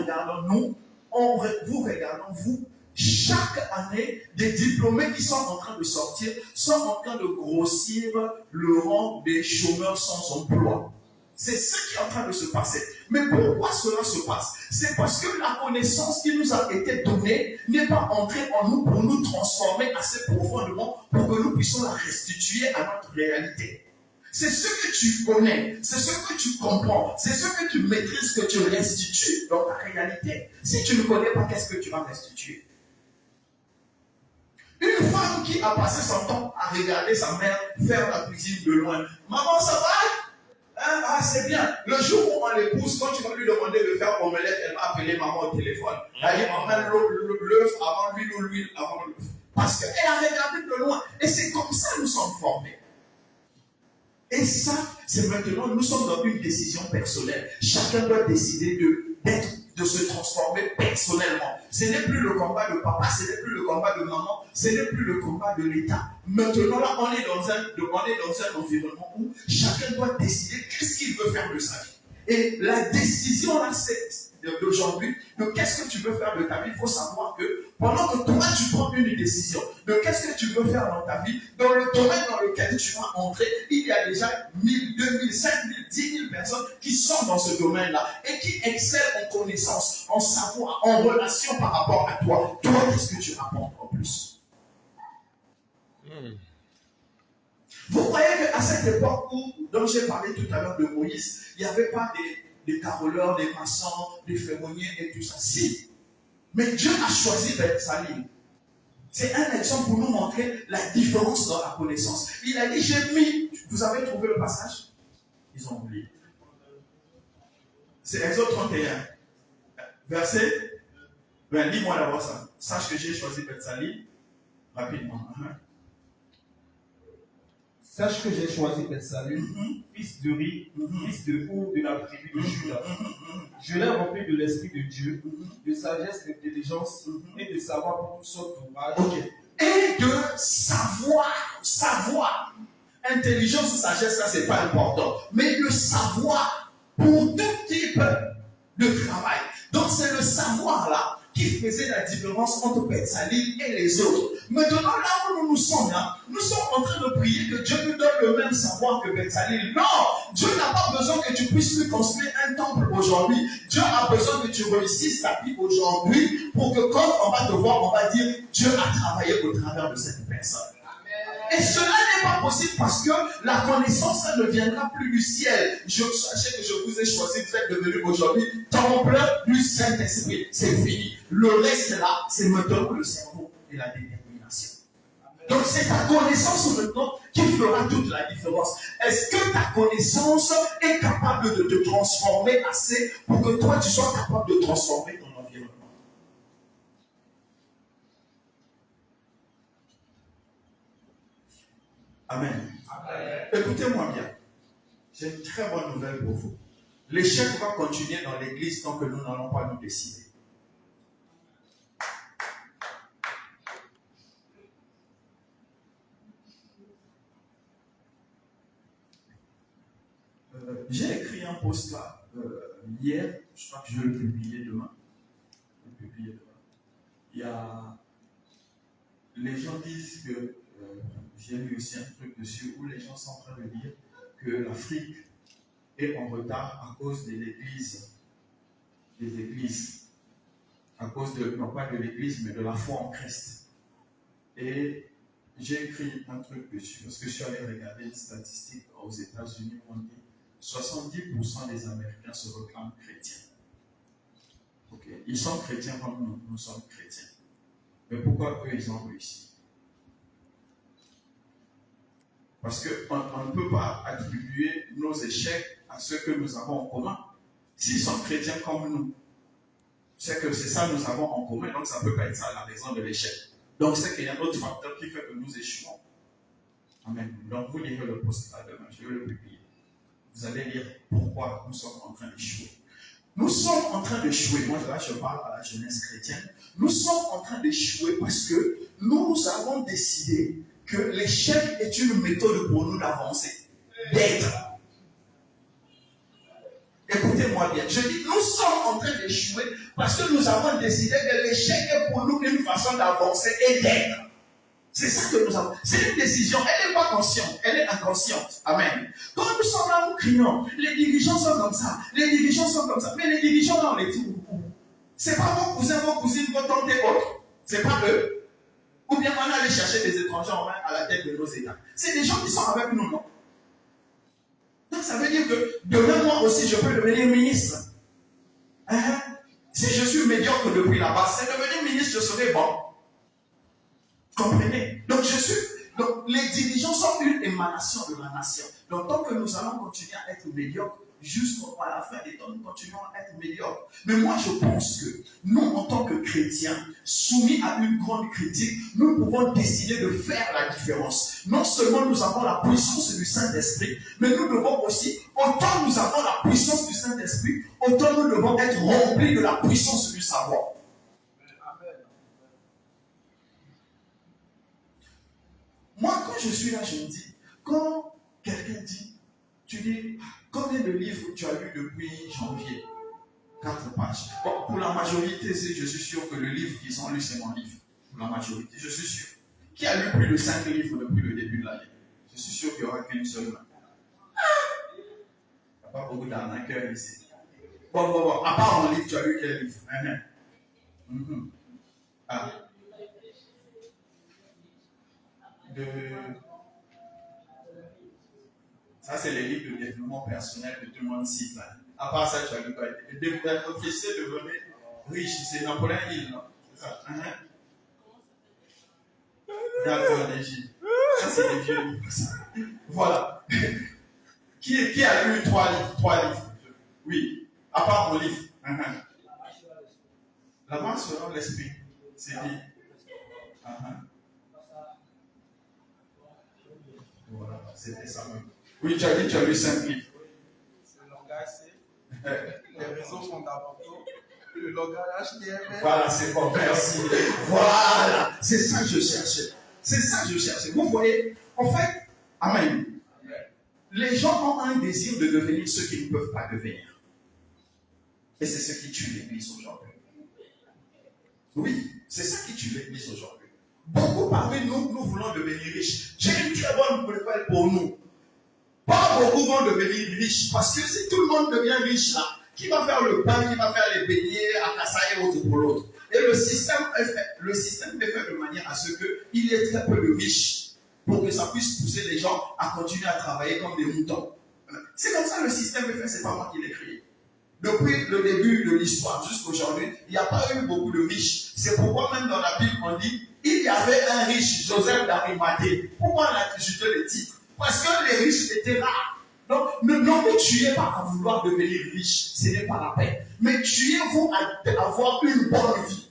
regardons, vous, chaque année, des diplômés qui sont en train de sortir sont en train de grossir le rang des chômeurs sans emploi. C'est ce qui est en train de se passer. Mais pourquoi cela se passe? C'est parce que la connaissance qui nous a été donnée n'est pas entrée en nous pour nous transformer assez profondément pour que nous puissions la restituer à notre réalité. C'est ce que tu connais, c'est ce que tu comprends, c'est ce que tu maîtrises que tu restitues dans ta réalité. Si tu ne connais pas, qu'est-ce que tu vas restituer? Une femme qui a passé son temps à regarder sa mère faire la cuisine de loin. Maman, ça va? Ah, c'est bien. Le jour où on l'épouse, quand tu vas lui demander de faire omelette, elle va appeler maman au téléphone. Elle dit, emmène l'œuf avant l'huile ou l'huile avant l'œuf. Parce qu'elle a regardé de loin. Et c'est comme ça que nous sommes formés. Et ça, c'est maintenant, nous sommes dans une décision personnelle. Chacun doit décider de se transformer personnellement. Ce n'est plus le combat de papa, ce n'est plus le combat de maman, ce n'est plus le combat de l'État. Maintenant, là, on est dans un environnement où chacun doit décider qu'est-ce qu'il veut faire de sa vie. Et la décision, là, d'aujourd'hui, de qu'est-ce que tu veux faire de ta vie, il faut savoir que pendant que toi, tu prends une décision de qu'est-ce que tu veux faire dans ta vie, dans le domaine dans lequel tu vas entrer, il y a déjà 1000, 2000, 5000, 10 000 personnes qui sont dans ce domaine-là et qui excellent en connaissance, en savoir, en relation par rapport à toi. Toi, qu'est-ce que tu apportes en plus? Vous voyez qu'à cette époque dont j'ai parlé tout à l'heure de Moïse, il n'y avait pas des caroleurs, des maçons, des ferronniers et tout ça. Si. Mais Dieu a choisi Bethsaline. C'est un exemple pour nous montrer la différence dans la connaissance. Il a dit, j'ai mis, vous avez trouvé le passage? Ils ont oublié. C'est Exode 31. Verset 20. Lis-moi d'abord ça. Sache que j'ai choisi Bethsalie. Rapidement. Sache que j'ai choisi Bethsalie, fils de Ri, fils de Our de la tribu de Juda. Je l'ai rempli de l'Esprit de Dieu, de sagesse, d'intelligence et de savoir pour toutes sortes d'ouvrages. Okay. Et de savoir. Intelligence, sagesse, ça c'est pas important. Mais le savoir pour tout type de travail. Donc c'est le savoir là qui faisait la différence entre Bethsalie et les autres. Maintenant, là où nous sommes là, nous sommes en train de prier que Dieu nous donne le même savoir que Bethsalie. Non, Dieu n'a pas besoin que tu puisses lui construire un temple aujourd'hui. Dieu a besoin que tu réussisses ta vie aujourd'hui pour que quand on va te voir, on va dire Dieu a travaillé au travers de cette personne. Et cela n'est pas possible parce que la connaissance, ça ne viendra plus du ciel. Sachez que je vous ai choisi, vous êtes devenus aujourd'hui temple du Saint-Esprit. C'est fini. Le reste là, c'est maintenant le cerveau et la détermination. Donc c'est ta connaissance maintenant qui fera toute la différence. Est-ce que ta connaissance est capable de te transformer assez pour que toi tu sois capable de transformer ton environnement? Amen. Amen. Écoutez-moi bien. J'ai une très bonne nouvelle pour vous. L'échec va continuer dans l'église tant que nous n'allons pas nous décider. J'ai écrit un post là hier, je crois que je vais le publier demain. Il y a... Les gens disent que j'ai lu aussi un truc dessus où les gens sont en train de dire que l'Afrique est en retard à cause de l'église. Des églises. À cause de, non pas de l'église, mais de la foi en Christ. Et j'ai écrit un truc dessus parce que je suis allé regarder une statistique aux États-Unis où on dit 70% des Américains se réclament chrétiens. Okay. Ils sont chrétiens comme nous, nous sommes chrétiens. Mais pourquoi eux, ils ont réussi? Parce qu'on ne peut pas attribuer nos échecs à ceux que nous avons en commun. S'ils sont chrétiens comme nous, c'est que c'est ça que nous avons en commun, donc ça ne peut pas être ça la raison de l'échec. Donc c'est qu'il y a un autre facteur qui fait que nous échouons. Amen. Donc vous lirez le post là demain, je vais le publier. Vous allez lire pourquoi nous sommes en train d'échouer. Nous sommes en train d'échouer. Moi, là, je parle à la jeunesse chrétienne. Nous sommes en train d'échouer parce que nous avons décidé que l'échec est une méthode pour nous d'avancer, d'être. Écoutez-moi bien. Je dis, nous sommes en train d'échouer parce que nous avons décidé que l'échec est pour nous une façon d'avancer et d'être. C'est ça que nous avons. C'est une décision. Elle n'est pas consciente. Elle est inconsciente. Amen. Quand nous sommes là, nous crions. Les dirigeants sont comme ça. Les dirigeants sont comme ça. Mais les dirigeants, là, on les trouve où? C'est pas vos cousins, vos cousines, vos tantes et autres. C'est pas eux. Ou bien on allait chercher des étrangers à la tête de nos États. C'est des gens qui sont avec nous, non? Donc ça veut dire que demain, moi aussi, je peux devenir ministre. Hein? Si je suis médiocre depuis la base, c'est devenir ministre, je serai bon. Comprenez? Donc les dirigeants sont une émanation de la nation. Donc tant que nous allons continuer à être médiocres, jusqu'à la fin des temps, nous continuons à être médiocres. Mais moi je pense que nous, en tant que chrétiens, soumis à une grande critique, nous pouvons décider de faire la différence. Non seulement nous avons la puissance du Saint-Esprit, mais nous devons aussi, autant nous avons la puissance du Saint-Esprit, autant nous devons être remplis de la puissance du savoir. Moi, quand je suis là, je me dis, quand quelqu'un dit, tu dis, combien de livres tu as lu depuis janvier? 4 pages. Bon, pour la majorité, je suis sûr que le livre qu'ils ont lu, c'est mon livre. Pour la majorité, je suis sûr. Qui a lu plus de 5 livres depuis le début de l'année? Je suis sûr qu'il n'y aura qu'une seule main. Il n'y a pas beaucoup d'arnaqueurs ici. Bon. À part mon livre, tu as lu quel livre? Ah. Ça, c'est les livres de développement personnel que tout le monde cite là. À part ça, tu as lu quoi? Réfléchissez, devenez riche. C'est Napoléon Hill, non? C'est ça. D'accord, Négine. Ça, c'est des vieux livres. Voilà. Qui a lu 3 livres? Oui. À part mon livre. La main selon l'esprit. C'est dit. Voilà, c'était ça même. Oui, tu as dit, tu as lu 5 livres. Le langage, c'est les réseaux fondamentaux, le langage HTML. Voilà, c'est bon, merci. Voilà, c'est ça que je cherchais. C'est ça que je cherchais. Vous voyez, en fait, Amen. Les gens ont un désir de devenir ce qu'ils ne peuvent pas devenir. Et c'est ce qui tue l'Église aujourd'hui. Oui, c'est ça qui tue l'Église aujourd'hui. Beaucoup parmi nous, nous voulons devenir riches. J'ai une très bonne nouvelle pour nous. Pas beaucoup vont devenir riches. Parce que si tout le monde devient riche là, qui va faire le pain, qui va faire les beignets, à Kassa et autres pour l'autre. Et le système est fait de manière à ce qu'il y ait très peu de riches pour que ça puisse pousser les gens à continuer à travailler comme des moutons. C'est comme ça le système est fait, c'est pas moi qui l'ai créé. Depuis le début de l'histoire jusqu'à aujourd'hui, il n'y a pas eu beaucoup de riches. C'est pourquoi même dans la Bible on dit il y avait un riche, Joseph d'Arimathée. Pourquoi on a ajouté le titre? Parce que les riches étaient rares. Donc, ne vous tuez pas à vouloir devenir riche, ce n'est pas la peine. Mais tuez-vous à avoir une bonne vie.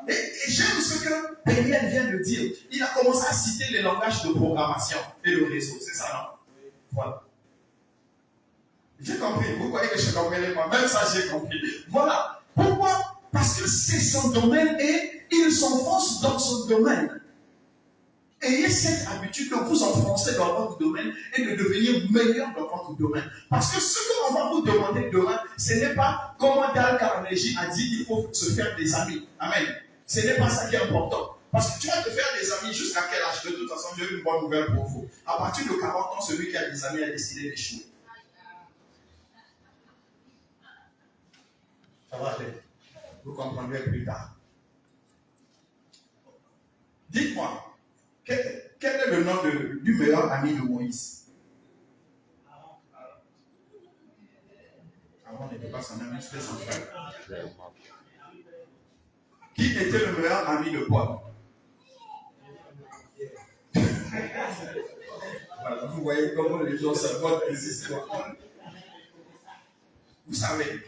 Et j'aime ce que Daniel vient de dire. Il a commencé à citer les langages de programmation et le réseau. C'est ça, non? Voilà. J'ai compris. Vous voyez que je comprenais pas. Même ça, j'ai compris. Voilà. Pourquoi? Parce que c'est son domaine et il s'enfonce dans son domaine. Ayez cette habitude de vous enfoncer dans votre domaine et de devenir meilleur dans votre domaine. Parce que ce qu'on va vous demander demain, ce n'est pas comment Dale Carnegie a dit il faut se faire des amis. Amen. Ce n'est pas ça qui est important. Parce que tu vas te faire des amis jusqu'à quel âge? De toute façon, j'ai une bonne nouvelle pour vous. À partir de 40 ans, celui qui a des amis a décidé d'échouer. Ça va aller. Vous comprendrez plus tard. Dites-moi. Quel est le nom du meilleur ami de Moïse? Avant, on n'était pas son ami, c'était son frère. Qui était le meilleur ami de Paul? Voilà, vous voyez comment les gens s'inventent des histoires. Vous savez,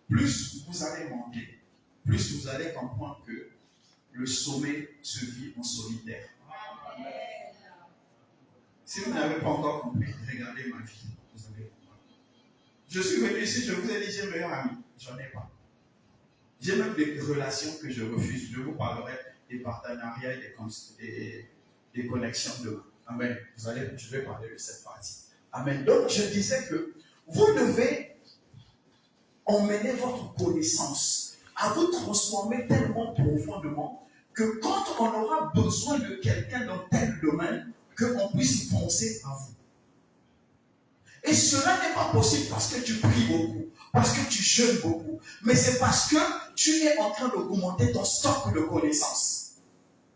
plus vous allez monter, plus vous allez comprendre que le sommet se vit en solitaire. Si vous n'avez pas encore compris, regardez ma vie. Vous allez comprendre. Je suis venu ici, je vous ai dit, j'ai un meilleur ami. J'en ai pas. J'ai même des relations que je refuse. Je vous parlerai des partenariats et des connexions demain. Amen. Je vais parler de cette partie. Amen. Donc, je disais que vous devez emmener votre connaissance à vous transformer tellement profondément que quand on aura besoin de quelqu'un dans tel domaine, qu'on puisse penser à vous. Et cela n'est pas possible parce que tu pries beaucoup, parce que tu jeûnes beaucoup, mais c'est parce que tu es en train d'augmenter ton stock de connaissances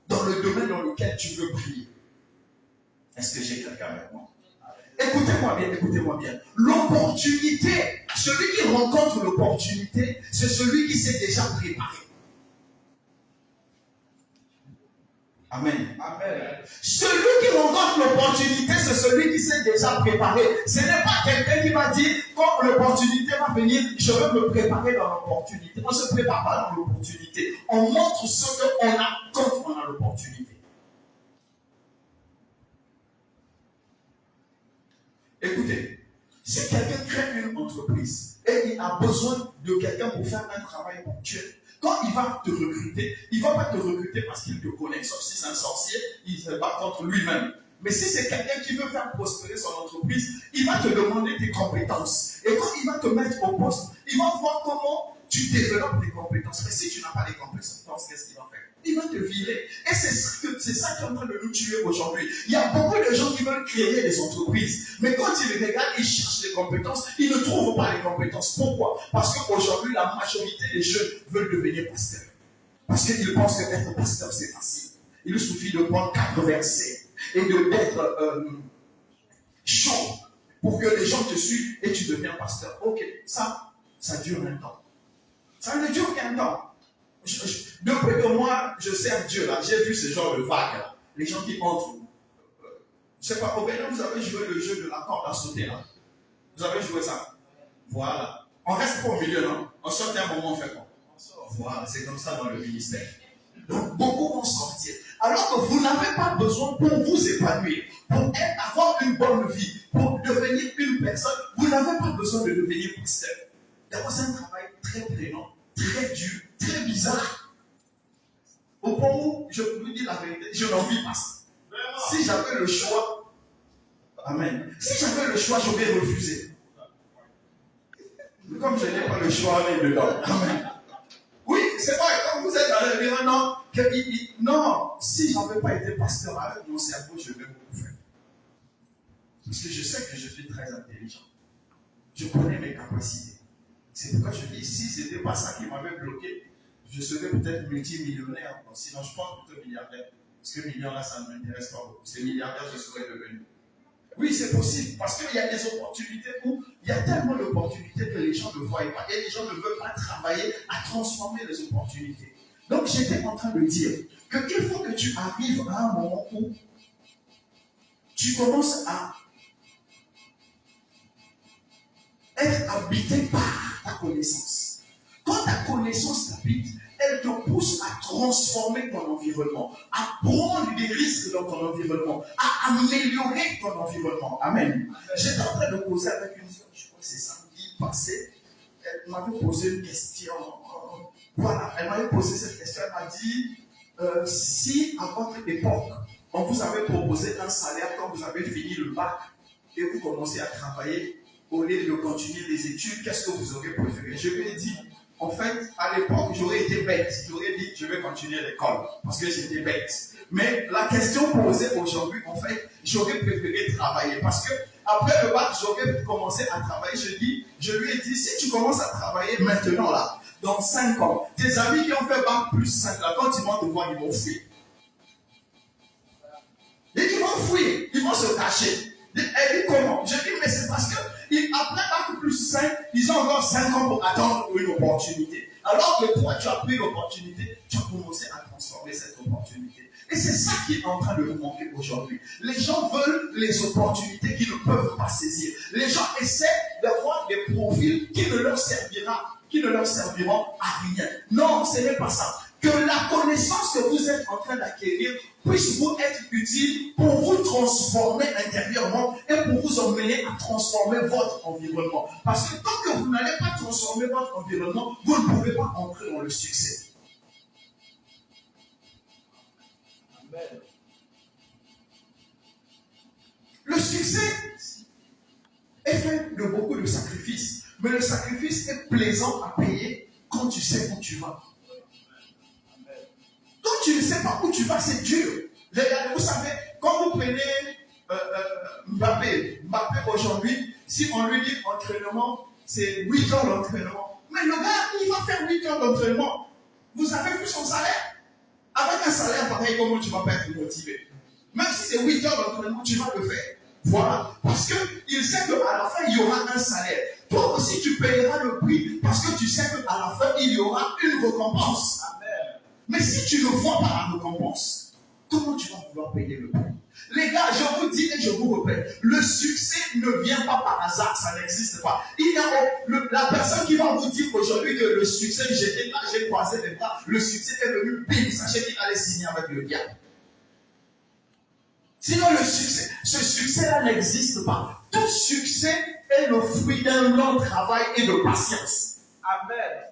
dans le domaine dans lequel tu veux prier. Est-ce que j'ai quelqu'un avec moi? Écoutez-moi bien. L'opportunité, celui qui rencontre l'opportunité, c'est celui qui s'est déjà préparé. Amen. Amen. Celui qui rencontre l'opportunité, c'est celui qui s'est déjà préparé. Ce n'est pas quelqu'un qui va dire, quand l'opportunité va venir, je veux me préparer dans l'opportunité. On ne se prépare pas dans l'opportunité. On montre ce qu'on a quand on a l'opportunité. Écoutez, si quelqu'un crée une entreprise et il a besoin de quelqu'un pour faire un travail ponctuel, quand il va te recruter, il ne va pas te recruter parce qu'il te connaît, sauf si c'est un sorcier, il se bat contre lui-même. Mais si c'est quelqu'un qui veut faire prospérer son entreprise, il va te demander tes compétences. Et quand il va te mettre au poste, il va voir comment tu développes les compétences. Mais si tu n'as pas les compétences, qu'est-ce qu'il va faire? Il va te virer. Et c'est ça qui est en train de nous tuer aujourd'hui. Il y a beaucoup de gens qui veulent créer des entreprises. Mais quand ils regardent, ils cherchent les compétences. Ils ne trouvent pas les compétences. Pourquoi? Parce qu'aujourd'hui, la majorité des jeunes veulent devenir pasteurs. Parce qu'ils pensent qu'être pasteur, c'est facile. Il suffit de prendre 4 versets et d'être chaud pour que les gens te suivent et tu deviens pasteur. Ok, ça dure un temps. Ça ne dure qu'un temps. Depuis que moi, je sers Dieu, là, j'ai vu ce genre de vague, là. Les gens qui entrent. Je ne sais pas, au Bénin, vous avez joué le jeu de la corde à sauter, là. Vous avez joué ça. Voilà. On reste pas au milieu, non? On sort un moment, on fait quoi? Voilà, c'est comme ça dans le ministère. Donc, beaucoup vont sortir. Alors que vous n'avez pas besoin pour vous épanouir, pour avoir une bonne vie, pour devenir une personne, vous n'avez pas besoin de devenir pasteur. D'abord, c'est un travail très prenant, très dur, très bizarre. Au point où, je vous dis la vérité, je n'en vis pas ça. Si j'avais le choix, amen. Si j'avais le choix, j'aurais refusé. Mais comme je n'ai pas le choix, on est dedans. Amen. Oui, c'est vrai, quand vous êtes dans l'environnement, non, si je n'avais pas été pasteur avec mon cerveau, je vais beaucoup faire. Parce que je sais que je suis très intelligent. Je connais mes capacités. C'est pourquoi je dis, si ce n'était pas ça qui m'avait bloqué, je serais peut-être multimillionnaire. Sinon, je pense plutôt milliardaire. Parce que millionnaire, ça ne m'intéresse pas beaucoup. C'est milliardaire, je serais devenu. Oui, c'est possible. Parce qu'il y a des opportunités où il y a tellement d'opportunités que les gens ne voient pas. Et les gens ne veulent pas travailler à transformer les opportunités. Donc, j'étais en train de dire qu'il faut que tu arrives à un moment où tu commences à être habité par ta connaissance. Quand ta connaissance t'habite, elle te pousse à transformer ton environnement, à prendre des risques dans ton environnement, à améliorer ton environnement. Amen. J'étais en train de poser avec une soeur, je crois que c'est samedi passé, elle m'avait posé une question. Voilà, elle m'avait posé cette question, elle m'a dit, si à votre époque, on vous avait proposé un salaire quand vous avez fini le bac et vous commencez à travailler, au lieu de continuer les études, qu'est-ce que vous auriez préféré? Je lui ai dit, en fait, à l'époque, j'aurais été bête. J'aurais dit, je vais continuer l'école, parce que j'étais bête. Mais la question posée aujourd'hui, en fait, j'aurais préféré travailler, parce que après le bac, j'aurais commencé à travailler. Je lui ai dit, si tu commences à travailler maintenant, là, dans 5 ans, tes amis qui ont fait bac plus 5, là, quand ils vont te voir, ils vont fuir. Et ils vont fuir, ils vont se cacher. Elle dit comment? Je dis, mais c'est parce que après bac plus 5, ils ont encore 5 ans pour attendre une opportunité. Alors que toi, tu as pris l'opportunité, tu as commencé à transformer cette opportunité. Et c'est ça qui est en train de nous manquer aujourd'hui. Les gens veulent les opportunités qu'ils ne peuvent pas saisir. Les gens essaient d'avoir des profils qui ne leur serviront à rien. Non, ce n'est pas ça. Que la connaissance que vous êtes en train d'acquérir puisse vous être utile pour vous transformer intérieurement et pour vous emmener à transformer votre environnement. Parce que tant que vous n'allez pas transformer votre environnement, vous ne pouvez pas entrer dans le succès. Amen. Le succès est fait de beaucoup de sacrifices. Mais le sacrifice est plaisant à payer quand tu sais où tu vas. Quand tu ne sais pas où tu vas, c'est dur. Regardez, vous savez, quand vous prenez Mbappé aujourd'hui, si on lui dit entraînement, c'est 8 heures d'entraînement. Mais le gars, il va faire 8 heures d'entraînement. Vous avez vu son salaire. Avec un salaire pareil, comment tu ne vas pas être motivé? Même si c'est 8 heures d'entraînement, tu vas le faire. Voilà. Parce qu'il sait qu'à la fin, il y aura un salaire. Toi aussi, tu payeras le prix parce que tu sais qu'à la fin, il y aura une récompense. Mais si tu ne vois pas la récompense, comment tu vas vouloir payer le prix? Les gars, je vous dis et je vous répète, le succès ne vient pas par hasard, ça n'existe pas. Il y a la personne qui va vous dire aujourd'hui que le succès, j'ai croisé les bras, le succès est venu, bim, sachez qu'il allait signer avec le diable. Sinon, le succès, ce succès-là n'existe pas. Tout succès est le fruit d'un long travail et de patience. Amen.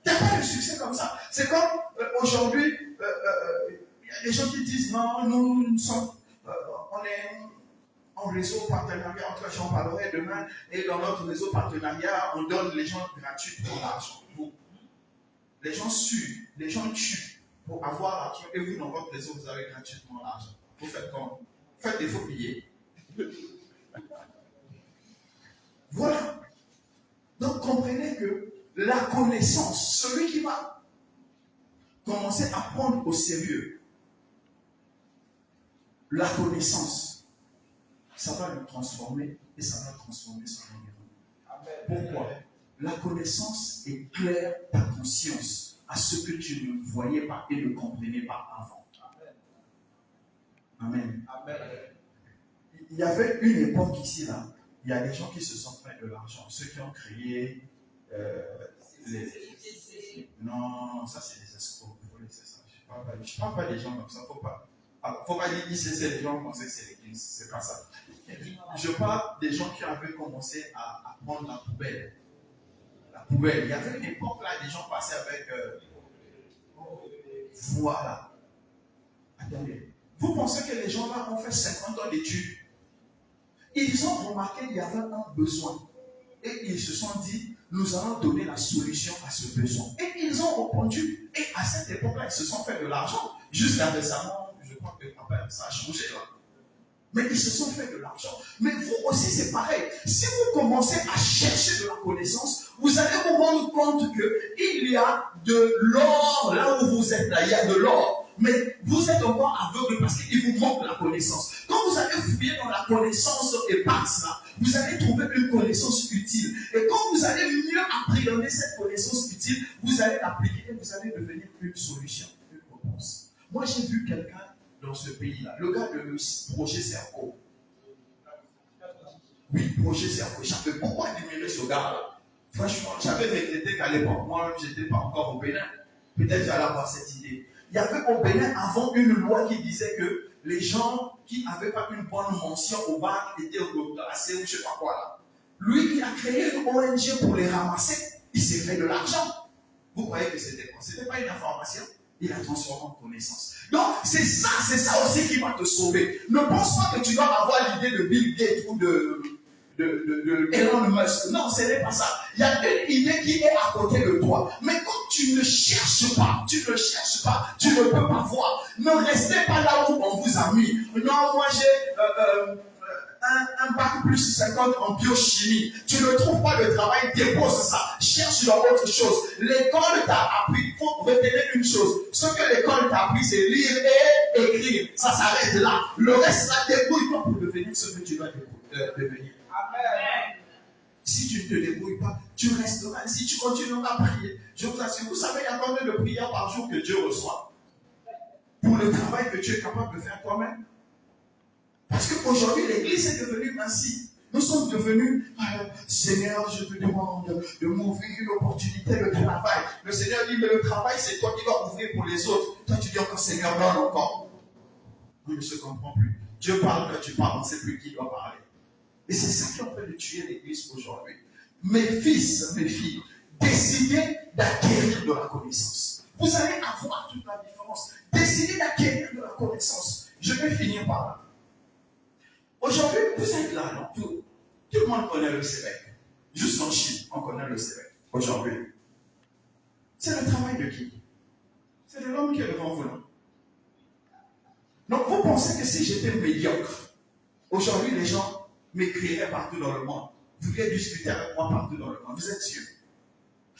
Il n'y a pas de succès comme ça. C'est comme aujourd'hui, il y a des gens qui disent non, nous sommes, on est en réseau partenariat, entre j'en parlerai demain, et dans notre réseau partenariat, on donne les gens gratuitement l'argent. Les gens suent, les gens tuent pour avoir l'argent, et vous, dans votre réseau, vous avez gratuitement l'argent. Vous faites comment? Vous faites des faux billets. Voilà. Donc comprenez que la connaissance, celui qui va commencer à prendre au sérieux la connaissance, ça va le transformer et ça va transformer son environnement. Pourquoi? La connaissance éclaire ta conscience. à ce que tu ne voyais pas et ne comprenais pas avant. Amen. Amen. Il y avait une époque ici, là, il y a des gens qui se sont fait de l'argent, ceux qui ont créé Non, ça c'est des escrocs, c'est ça. Je ne parle pas des gens comme ça, faut pas dire ICC, les gens pensaient que c'est l'église, c'est pas ça. Je parle des gens qui avaient commencé à prendre la poubelle. La poubelle. Il y avait une époque là, des gens passaient avec. Voilà. Attendez. Vous pensez que les gens là ont fait 50 ans d'études? Ils ont remarqué qu'il y avait un besoin. Et ils se sont dit, nous allons donner la solution à ce besoin. Et ils ont répondu. Et à cette époque-là, ils se sont fait de l'argent. Jusqu'à récemment, je crois que ça a changé là. Mais ils se sont fait de l'argent. Mais vous aussi, c'est pareil. Si vous commencez à chercher de la connaissance, vous allez vous rendre compte qu'il y a de l'or là où vous êtes là. Il y a de l'or. Mais vous êtes encore aveugle parce qu'il vous manque la connaissance. Quand vous allez fouiller dans la connaissance éparse là, vous allez trouver une connaissance utile. Et quand vous allez mieux appréhender cette connaissance utile, vous allez l'appliquer et vous allez devenir une solution, une réponse. Moi, j'ai vu quelqu'un dans ce pays-là, le gars de Projet Cerco. Oui, Projet Cerco. J'avais beaucoup admiré ce gars-là. Franchement, j'avais regretté qu'à l'époque, moi, je n'étais pas encore au Bénin. Peut-être j'allais avoir cette idée. Il y avait au Bénin avant une loi qui disait que les gens qui n'avaient pas une bonne mention au bac étaient classés ou je ne sais pas quoi là. Lui qui a créé une ONG pour les ramasser, il s'est fait de l'argent. Vous croyez que c'était quoi? Ce n'était pas une information. Il a transformé en connaissance. Donc, c'est ça aussi qui va te sauver. Ne pense pas que tu dois avoir l'idée de Bill Gates ou de Elon Musk. Non, ce n'est pas ça. Il y a une idée qui est à côté de toi. Mais quand tu ne cherches pas, tu ne peux pas voir. Ne restez pas là où on vous a mis. Non, moi j'ai un bac plus 50 en biochimie. Tu ne trouves pas de travail, dépose ça. Cherche dans autre chose. L'école t'a appris. Il faut retenir une chose. Ce que l'école t'a appris, c'est lire et écrire. Ça s'arrête là. Le reste, là, débrouille-toi pour devenir ce que tu dois devenir. Amen. Si tu ne te débrouilles pas, tu resteras. Si tu continueras à prier, je vous assure, vous savez, il y a combien de prières par jour que Dieu reçoit pour le travail que tu es capable de faire toi-même. Parce qu'aujourd'hui, l'église est devenue ainsi. Nous sommes devenus, Seigneur, je te demande de m'ouvrir une opportunité de travail. Le Seigneur dit, mais le travail, c'est toi qui dois ouvrir pour les autres. Toi, tu dis encore, Seigneur, donne encore. On ne se comprend plus. Dieu parle, quand tu parles, on ne sait plus qui doit parler. Et c'est ça qui est en train de tuer l'église aujourd'hui. Mes fils, mes filles, décidez d'acquérir de la connaissance. Vous allez avoir toute la différence. Décidez d'acquérir de la connaissance. Je vais finir par là. Aujourd'hui, vous êtes là, non? Tout le monde connaît le CEVEC. Juste en Chine, on connaît le CEVEC. Aujourd'hui. C'est le travail de qui? C'est de l'homme qui est devant vous, non? Donc, vous pensez que si j'étais médiocre, aujourd'hui, les gens m'écriraient partout dans le monde. Vous voulez discuter avec moi partout dans le monde. Vous êtes sûr?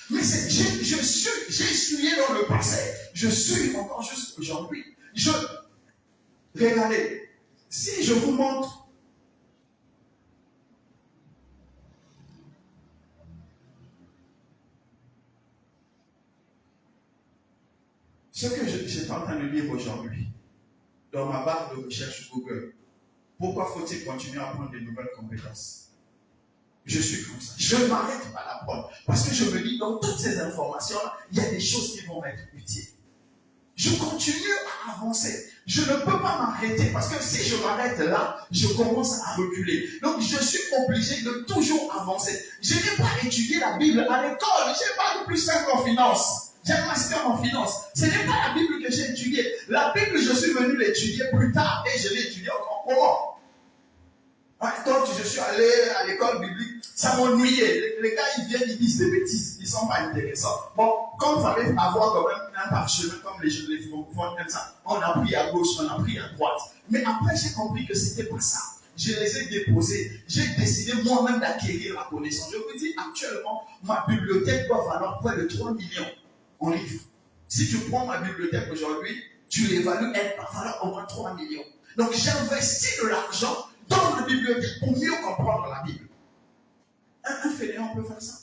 Mais j'ai essuyé dans le passé. Je suis encore juste aujourd'hui. Regardez, si je vous montre ce que j'étais en train de lire aujourd'hui dans ma barre de recherche Google, pourquoi faut-il continuer à apprendre de nouvelles compétences? Je suis comme ça. Je ne m'arrête pas à l'apprendre. Parce que je me dis, dans toutes ces informations-là, il y a des choses qui vont m'être utiles. Je continue à avancer. Je ne peux pas m'arrêter parce que si je m'arrête là, je commence à reculer. Donc je suis obligé de toujours avancer. Je n'ai pas étudié la Bible à l'école. Je n'ai pas de plus 5 en finance. J'ai un master en finance. Ce n'est pas la Bible que j'ai étudiée. La Bible, je suis venu l'étudier plus tard et je l'ai étudiée encore. Comment? Quand je suis allé à l'école biblique, ça m'ennuyait. Les gars, ils viennent, ils disent des bêtises. Ils ne sont pas intéressants. Bon, quand il fallait avoir quand même un parchemin comme les francophones comme ça, on a pris à gauche, on a pris à droite. Mais après, j'ai compris que ce n'était pas ça. Je les ai déposés. J'ai décidé moi-même d'acquérir la connaissance. Je vous dis, actuellement, ma bibliothèque doit valoir près de 3 millions en livres. Si tu prends ma bibliothèque aujourd'hui, tu l'évalues, elle va valoir au moins 3 millions. Donc, j'investis de l'argent dans la bibliothèque pour mieux comprendre la Bible. Un fainéant peut faire ça.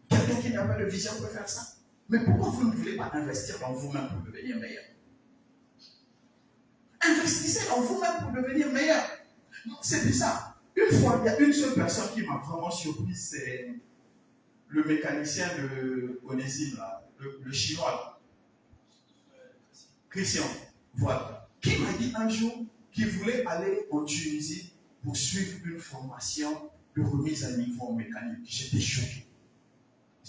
Quelqu'un qui n'a pas de vision peut faire ça. Mais pourquoi vous ne voulez pas investir dans vous-même pour devenir meilleur? Investissez dans vous-même pour devenir meilleur. C'est bizarre. Une fois, il y a une seule personne qui m'a vraiment surpris, c'est le mécanicien de Onésime, là, le chinois, là. Christian, voilà. Qui m'a dit un jour qu'il voulait aller en Tunisie pour suivre une formation de remise à niveau en mécanique. J'étais choqué.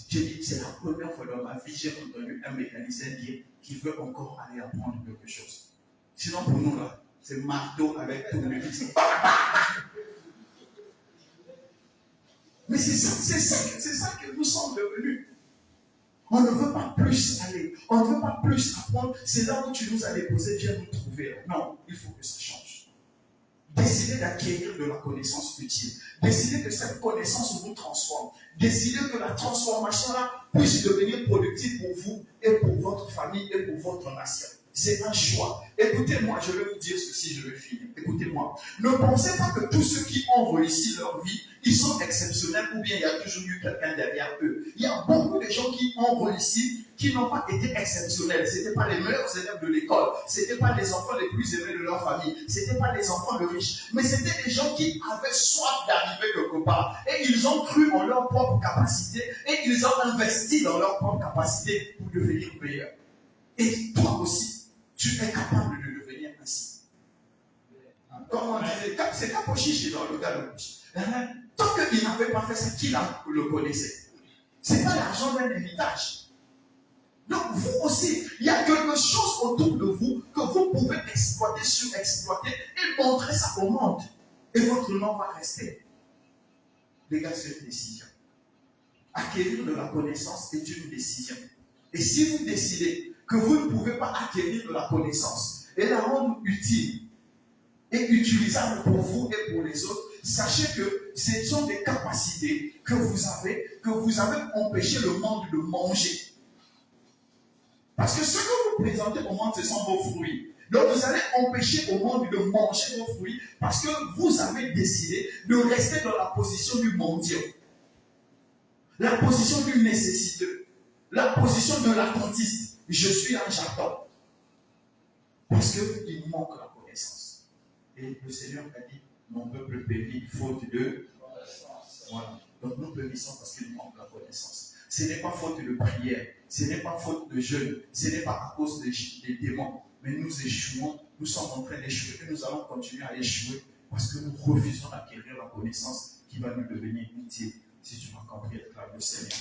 J'ai dit, c'est la première fois dans ma vie que j'ai entendu un mécanicien dire qu'il veut encore aller apprendre quelque chose. Sinon, pour nous, là, c'est marteau avec tout le fils. Mais c'est ça que nous sommes devenus. On ne veut pas plus aller, on ne veut pas plus apprendre. C'est là où tu nous as déposé, viens nous trouver. Non, il faut que ça change. Décidez d'acquérir de la connaissance utile. Décidez que cette connaissance vous transforme. Décidez que la transformation-là puisse devenir productive pour vous et pour votre famille et pour votre nation. C'est un choix. Écoutez-moi, je vais vous dire ceci, je vais finir. Écoutez-moi. Ne pensez pas que tous ceux qui ont réussi leur vie, ils sont exceptionnels ou bien il y a toujours eu quelqu'un derrière eux. Il y a beaucoup de gens qui ont réussi, qui n'ont pas été exceptionnels. Ce n'étaient pas les meilleurs élèves de l'école. Ce n'étaient pas les enfants les plus aimés de leur famille. Ce n'étaient pas les enfants de riches. Mais c'était des gens qui avaient soif d'arriver quelque part. Et ils ont cru en leur propre capacité et ils ont investi dans leur propre capacité pour devenir meilleurs. Et toi aussi, tu es capable de devenir ainsi. Comme on disait, c'est Kapochichi dans le gars de Bouchi. Tant qu'il n'avait pas fait ça, qui le connaissait? Ce n'est pas l'argent d'un héritage. Donc vous aussi, il y a quelque chose autour de vous que vous pouvez exploiter, surexploiter et montrer ça au monde. Et votre nom va rester. Les gars, c'est une décision. Acquérir de la connaissance est une décision. Et si vous décidez que vous ne pouvez pas acquérir de la connaissance et la rendre utile et utilisable pour vous et pour les autres, sachez que ce sont des capacités que vous avez empêché le monde de manger. Parce que ce que vous présentez au monde, ce sont vos fruits. Donc vous allez empêcher au monde de manger vos fruits parce que vous avez décidé de rester dans la position du mendiant, la position du nécessiteux, la position de l'attentiste. Je suis un j'attends. Parce qu'il manque la connaissance. Et le Seigneur a dit, mon peuple périt faute de connaissance. Voilà. Donc nous périssons parce qu'il manque la connaissance. Ce n'est pas faute de prière, ce n'est pas faute de jeûne, ce n'est pas à cause des démons. Mais nous échouons, nous sommes en train d'échouer et nous allons continuer à échouer parce que nous refusons d'acquérir la connaissance qui va nous devenir utile. Si tu m'as compris, acclame le Seigneur.